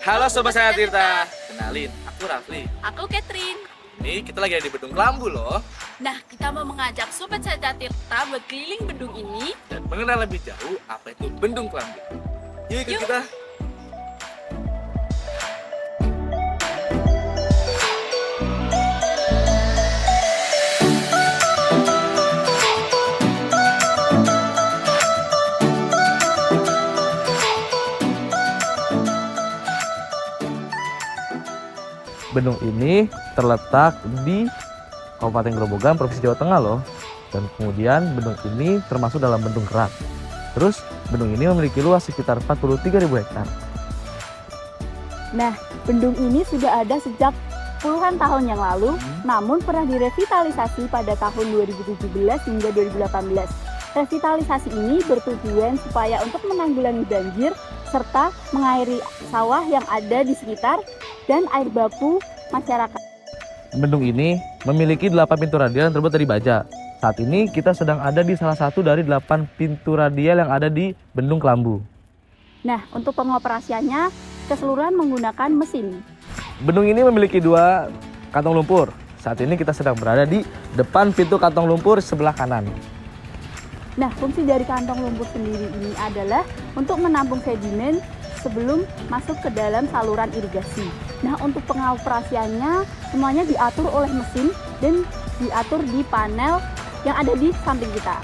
Halo Sobat Saya Tirta, kenalin, aku Rafli. Aku Catherine. Ini kita lagi ada di Bendung Kelambu loh. Nah, kita mau mengajak Sobat Saya Tirta buat keliling bendung ini. Dan mengenal lebih jauh apa itu Bendung Kelambu. Yuk ikut Yuk. kita. Bendung ini terletak di Kabupaten Grobogan, Provinsi Jawa Tengah loh. Dan kemudian bendung ini termasuk dalam bendung kerak. Terus bendung ini memiliki luas sekitar 43.000 hektar. Nah, bendung ini sudah ada sejak puluhan tahun yang lalu, namun pernah direvitalisasi pada tahun 2017 hingga 2018. Revitalisasi ini bertujuan supaya untuk menanggulangi banjir serta mengairi sawah yang ada di sekitar dan air baku masyarakat. Bendung ini memiliki 8 pintu radial yang terbuat dari baja. Saat ini kita sedang ada di salah satu dari 8 pintu radial yang ada di Bendung Kelambu. Nah, untuk pengoperasiannya keseluruhan menggunakan mesin. Bendung ini memiliki 2 kantong lumpur. Saat ini kita sedang berada di depan pintu kantong lumpur sebelah kanan. Nah, fungsi dari kantong lumpur sendiri ini adalah untuk menampung sedimen sebelum masuk ke dalam saluran irigasi. Nah, untuk pengoperasiannya semuanya diatur oleh mesin dan diatur di panel yang ada di samping kita.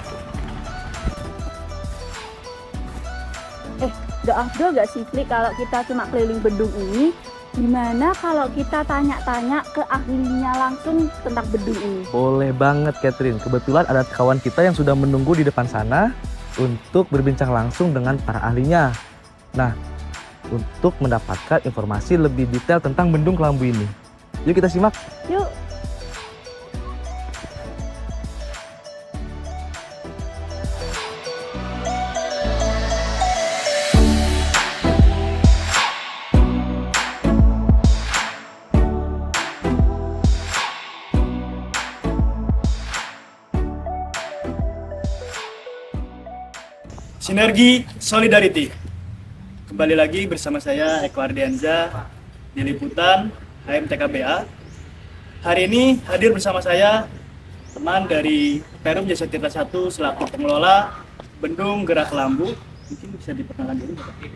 Gak afdol gak sih, Fli, kalau kita cuma keliling bendung ini? Gimana kalau kita tanya-tanya ke ahlinya langsung tentang bendung ini? Boleh banget Catherine, kebetulan ada kawan kita yang sudah menunggu di depan sana untuk berbincang langsung dengan para ahlinya. Nah, untuk mendapatkan informasi lebih detail tentang Bendung Kelambu ini. Yuk kita simak. Yuk. Sinergi Solidarity. Kembali lagi bersama saya Eko Ardianza di liputan HMTKBA. Hari ini hadir bersama saya teman dari Perum Jasa Tirta 1 selaku pengelola Bendung Gerak Kelambu. Mungkin bisa diperkenalkan dulu, Bapak.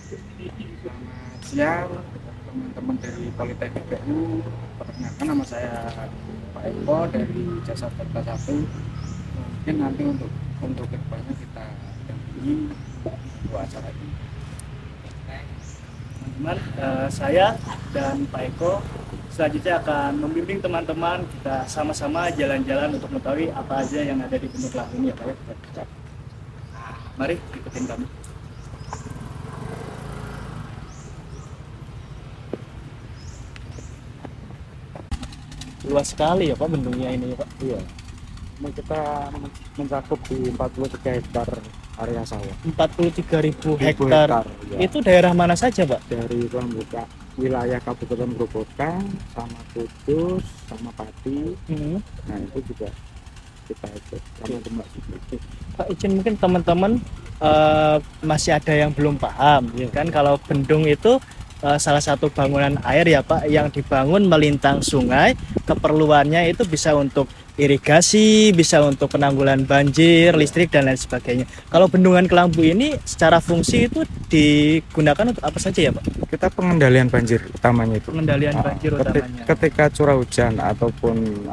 Selamat siang teman-teman dari Politeknik PU. Perkenalkan nama saya Pak Eko dari Jasa Tirta 1. Mungkin nanti untuk kedepannya kita dampingi dua acara ini. Teman-teman, saya dan Pak Eko selanjutnya akan membimbing teman-teman kita sama-sama jalan-jalan untuk mengetahui apa aja yang ada di Bendung Kelambu ini ya Pak ya. Mari ikutin kami. Luas sekali ya Pak bendungnya ini ya Pak. Iya. Ini kita mencakup di 43 hektar area sawah. 43.000 hektar. Ya. Itu daerah mana saja Pak? Dari Kelambu, wilayah Kabupaten Grobogan, sama Kudus, sama Pati. Nah itu juga kita ikut sama Demak juga. Pak izin mungkin teman-teman masih ada yang belum paham kan kalau bendung itu salah satu bangunan air ya Pak yang dibangun melintang sungai, keperluannya itu bisa untuk irigasi, bisa untuk penanggulan banjir, listrik dan lain sebagainya. Kalau bendungan Kelambu ini secara fungsi itu digunakan untuk apa saja ya Pak? Kita pengendalian banjir utamanya itu. Pengendalian banjir utamanya. Ketika curah hujan ataupun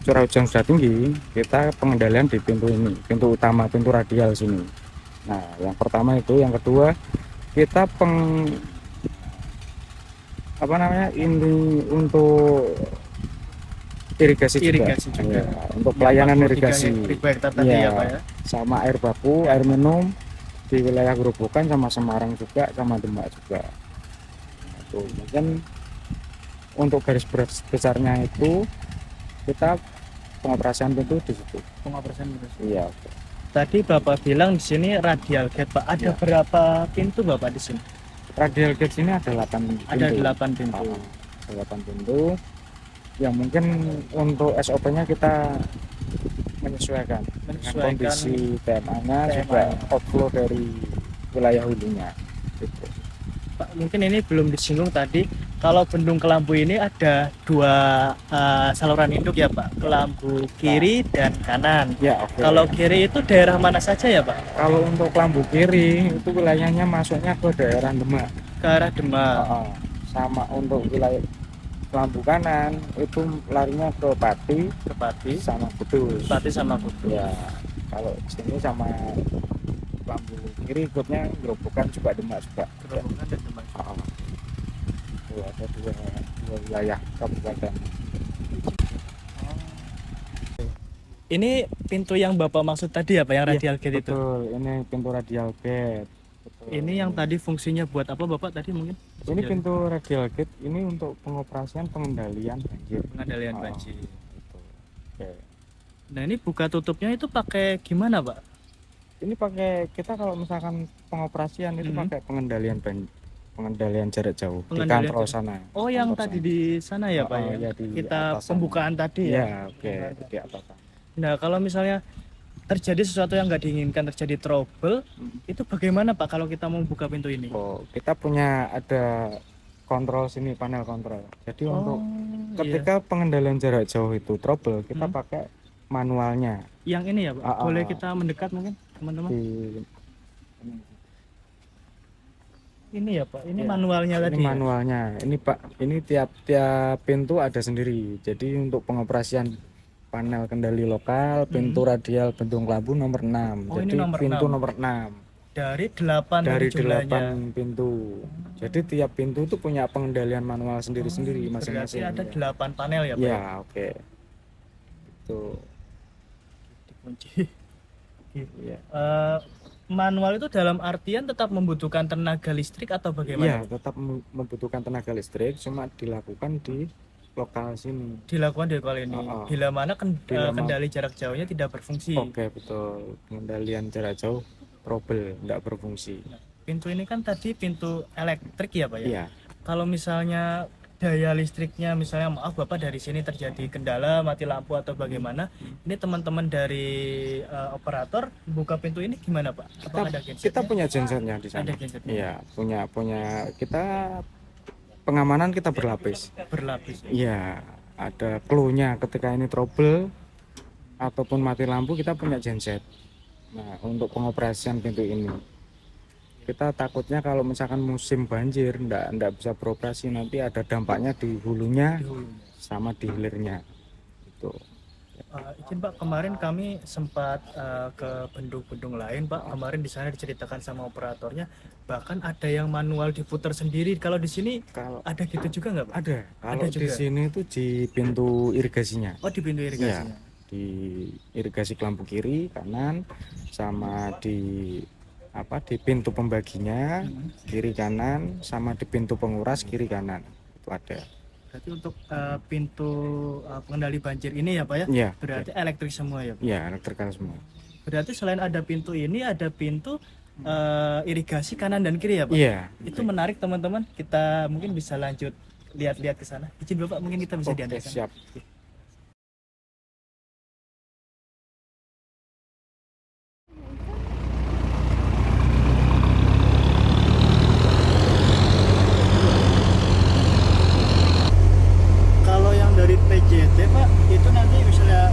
curah hujan sudah tinggi, kita pengendalian di pintu ini, pintu utama, pintu radial sini. Nah, yang pertama itu, yang kedua kita ini untuk irigasi juga. Ya, untuk pelayanan irigasi. Ya, Pak ya. Sama air baku, air minum di wilayah Grobogan sama Semarang juga, sama Demak juga. Itu mungkin untuk garis besarnya itu kita pengoperasian pintu di situ. Pengoperasian pintu. Iya. Tadi Bapak bilang di sini radial gate Pak. Ada berapa pintu Bapak di sini? Radial gate sini ada 8 pintu. Ada 8 pintu. Ada 8 pintu. Yang mungkin untuk SOP-nya kita menyesuaikan dengan kondisi TMA-nya juga outflow dari wilayah hulunya. Gitu. Pak, mungkin ini belum disinggung tadi. Kalau Bendung Kelambu ini ada dua saluran induk ya Pak, Kelambu kiri dan kanan. Ya, oke. Kalau kiri itu daerah mana saja ya Pak? Kalau untuk Kelambu kiri itu wilayahnya masuknya ke daerah Demak. Ke arah Demak. Sama untuk wilayah Kelambu kanan itu larinya ke Pati Ke Pati, sama Kudus. Pati sama Kudus. Ya, kalau sini sama Kelambu kiri ikutnya Gerobokan juga Demak juga. Gerobokan dan Demak. Itu ada dua wilayah kabupaten. Ini pintu yang Bapak maksud tadi ya Pak, yang radial gate itu? Betul, ini pintu radial gate. Betul. Ini yang tadi fungsinya buat apa Bapak tadi mungkin? Ini pintu radial gate ini untuk pengoperasian pengendalian banjir. Pengendalian banjir. Betul. Oke. Nah ini buka tutupnya itu pakai gimana Pak? Ini pakai kita kalau misalkan pengoperasian itu pakai pengendalian jarak jauh di Pengendalian kantor jarak. sana. Oh yang Kantor tadi sana. di sana ya Pak ya? Ya, di Kita atas sana. pembukaan tadi ya? Ya, oke, di atas sana. Nah kalau misalnya terjadi sesuatu yang nggak diinginkan, terjadi trouble, itu bagaimana Pak kalau kita mau buka pintu ini? Oh, kita punya ada kontrol sini, panel kontrol. Jadi untuk ketika pengendalian jarak jauh itu trouble, kita pakai manualnya. Yang ini ya Pak, boleh kita mendekat mungkin teman-teman? Ini ya Pak, ini manualnya Ini tadi ya? manualnya. Ini Pak, ini tiap pintu ada sendiri. Jadi untuk pengoperasian panel kendali lokal, pintu radial Bendung Kelambu nomor 6. Oh, ini Jadi nomor pintu 6. nomor 6. Dari 8 Dari jumlahnya. 8 pintu. Jadi tiap pintu itu punya pengendalian manual sendiri-sendiri Berarti masing-masing. ada 8 panel ya Pak? Ya, oke. Itu. Dikunci. Ya. Manual itu dalam artian tetap membutuhkan tenaga listrik atau bagaimana? Iya, tetap membutuhkan tenaga listrik, cuma dilakukan di lokal sini. Dilakukan di lokal ini. Bila mana Bila kendali jarak jauhnya tidak berfungsi. Oke, betul. Pengendalian jarak jauh trouble, tidak berfungsi. Pintu ini kan tadi pintu elektrik ya Pak ya? Iya. Kalau misalnya daya listriknya, misalnya maaf Bapak dari sini terjadi kendala, mati lampu atau bagaimana, ini teman-teman dari operator buka pintu ini gimana Pak? Apa ada gensetnya? Kita punya gensetnya di sana. Ada gensetnya? Iya, punya kita pengamanan kita berlapis. Berlapis. Iya, ada clue-nya ketika ini trouble ataupun mati lampu kita punya genset. Nah, untuk pengoperasian pintu ini kita takutnya kalau misalkan musim banjir ndak bisa beroperasi, nanti ada dampaknya di hulunya sama di hilirnya itu. Izin Pak, kemarin kami sempat ke bendung-bendung lain Pak. Kemarin di sana diceritakan sama operatornya, bahkan ada yang manual diputar sendiri. Kalau di sini ada gitu juga nggak Pak? Ada. Kalau Ada di juga? sini itu di pintu irigasinya. Oh di pintu irigasinya. Di irigasi Kelambu kiri, kanan, sama di pintu pembaginya kiri kanan, sama di pintu penguras kiri kanan itu ada. Berarti untuk pintu pengendali banjir ini ya Pak ya? Iya. Berarti elektrik semua ya Pak? Iya, elektrikal semua. Berarti selain ada pintu ini, ada pintu irigasi kanan dan kiri ya Pak? Iya. Itu menarik teman-teman. Kita mungkin bisa lanjut lihat-lihat ke sana. Izin Bapak, mungkin kita bisa diantar ke sana. Siap. Kalau yang dari PJT Pak, itu nanti misalnya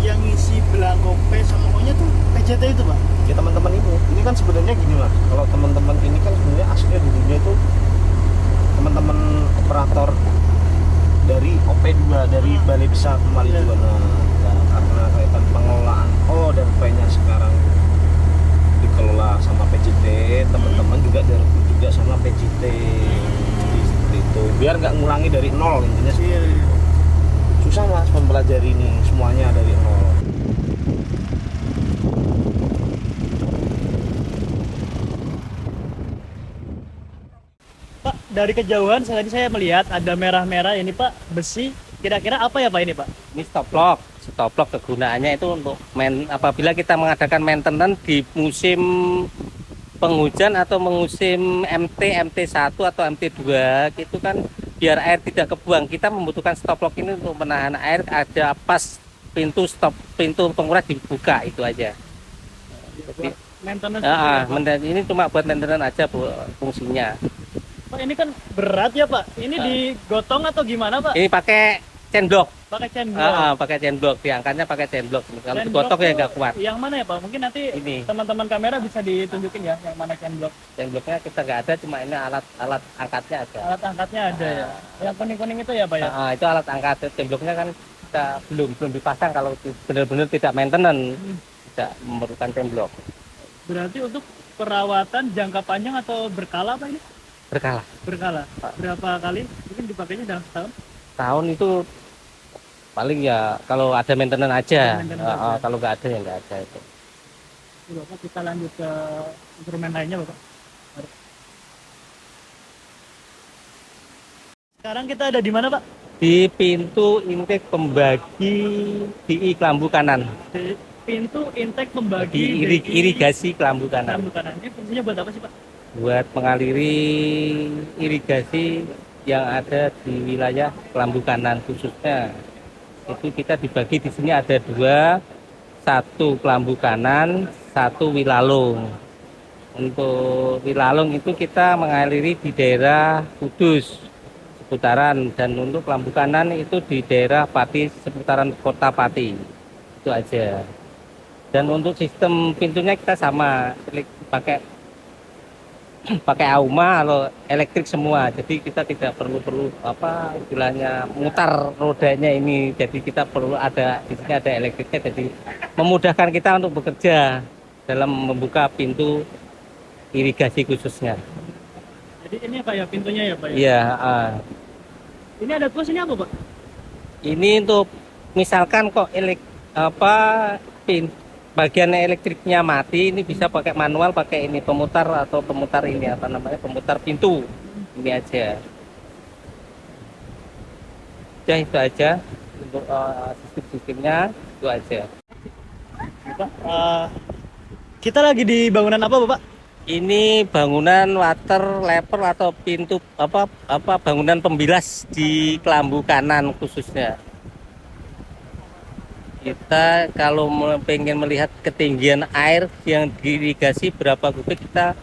yang ngisi belangko P sama O-nya tuh PJT itu Pak? Ya teman-teman ini kan sebenarnya gini lah, kalau teman-teman ini kan sebenarnya aslinya dulunya itu teman-teman operator dari OP2 dari Balai Besar Kemali Juwana. Nah, karena kaitan pengelolaan O dan P-nya sekarang dikelola sama PJT, teman-teman juga sama PJT. Jadi seperti itu, biar nggak ngulangi dari nol intinya sih. Susah Mas mempelajari ini semuanya dari nol. Pak, dari kejauhan tadi saya melihat ada merah-merah ini Pak, besi. Kira-kira apa ya Pak ini Pak? Ini stop lock. Stop lock kegunaannya itu untuk apabila kita mengadakan maintenance di musim penghujan atau musim MT1 atau MT2 gitu kan, biar air tidak kebuang, kita membutuhkan stop lock ini untuk menahan air ada pas pintu penguras dibuka, itu aja. Maintenance. Ini cuma buat maintenance aja Bu, fungsinya. Pak, ini kan berat ya Pak. Ini digotong atau gimana Pak? Ini pakai chainblock. Pakai chainblock. Pakai chainblock, diangkatnya pakai chainblock. Kalau Chainblock digotong ya tuh nggak kuat. Yang mana ya Pak? Mungkin nanti Ini teman-teman kamera bisa ditunjukin ya yang mana chainblock. chainblocknya kita nggak ada, cuma ini alat angkatnya ada. Alat angkatnya ada ya. Yang kuning-kuning itu ya Pak ya? Itu alat angkat. Chainblocknya kan kita belum dipasang. Kalau benar-benar tidak maintenance, tidak memerlukan chainblock. Berarti untuk perawatan jangka panjang atau berkala Pak ini? Berkala. Berkala. Berapa kali? Mungkin dipakainya dalam setahun? Tahun itu paling ya kalau ada maintenance aja. Maintenance aja. Kalau nggak ada ya nggak ada itu. Oke, Bapak, kita lanjut ke instrumen lainnya Bapak. Mari. Sekarang kita ada di mana Pak? Di pintu intake pembagi DI Kelambu kanan. Di pintu intake pembagi Di irigasi Kelambu kanan. Kelambu kanan. Ini fungsinya buat apa sih Pak? Buat mengaliri irigasi yang ada di wilayah Kelambu kanan khususnya. Itu kita dibagi di sini ada dua, satu Kelambu kanan, satu Wilalung. Untuk Wilalung itu kita mengaliri di daerah Kudus seputaran, dan untuk Kelambu kanan itu di daerah Pati seputaran kota Pati. Itu aja. Dan untuk sistem pintunya kita sama, pakai auma atau elektrik semua, jadi kita tidak perlu apa istilahnya mutar rodanya ini, jadi kita perlu ada di sini ada elektriknya, jadi memudahkan kita untuk bekerja dalam membuka pintu irigasi khususnya. Jadi ini apa ya pintunya ya Pak ya? Iya. Ini ada tulis ini apa Pak? Ini untuk misalkan kok bagian elektriknya mati, ini bisa pakai manual, pakai ini pemutar atau pemutar ini apa namanya, pemutar pintu ini aja. Ya itu aja untuk sistem-sistemnya, itu aja. Pak, kita lagi di bangunan apa Bapak? Ini bangunan water level atau pintu bangunan pembilas di Kelambu kanan khususnya. Kita kalau pengen melihat ketinggian air yang diirigasi berapa kubik, kita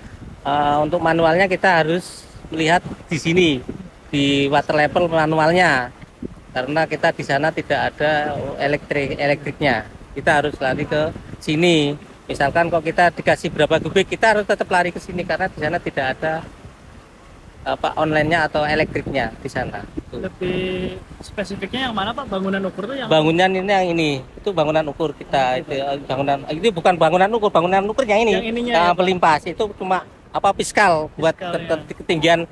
untuk manualnya kita harus melihat di sini di water level manualnya, karena kita di sana tidak ada elektriknya. Kita harus lari ke sini. Misalkan kok kita dikasih berapa kubik, kita harus tetap lari ke sini karena di sana tidak ada online-nya atau elektriknya di sana. Lebih spesifiknya yang mana Pak? Bangunan ukur tuh yang Bangunan ini yang ini, itu bangunan ukur kita. Itu bangunan ini bukan bangunan ukur yang ini. Yang ininya ya, pelimpas itu cuma fiskal buat ketinggian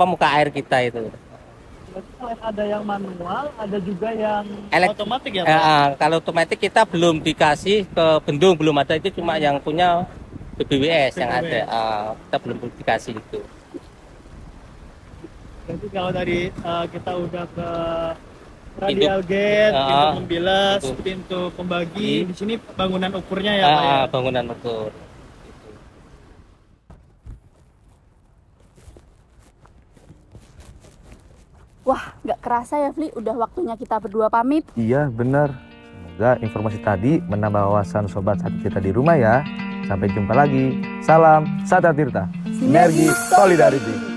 muka air kita itu. selain ada yang manual, ada juga yang otomatis ya Pak? Kalau otomatis kita belum dikasih ke bendung, belum ada, itu cuma yang punya BBWS yang ada. Kita belum dikasih itu. Jadi kalau tadi kita udah ke radial gate, pintu membilas, pintu pembagi, di sini bangunan ukurnya ya Pak ya? Bangunan ukur. Wah, nggak kerasa ya, Fli. Udah waktunya kita berdua pamit. Iya, benar. Semoga informasi tadi menambah wawasan sobat satu kita di rumah ya. Sampai jumpa lagi. Salam Sata Tirta. Sinergi Solidarity.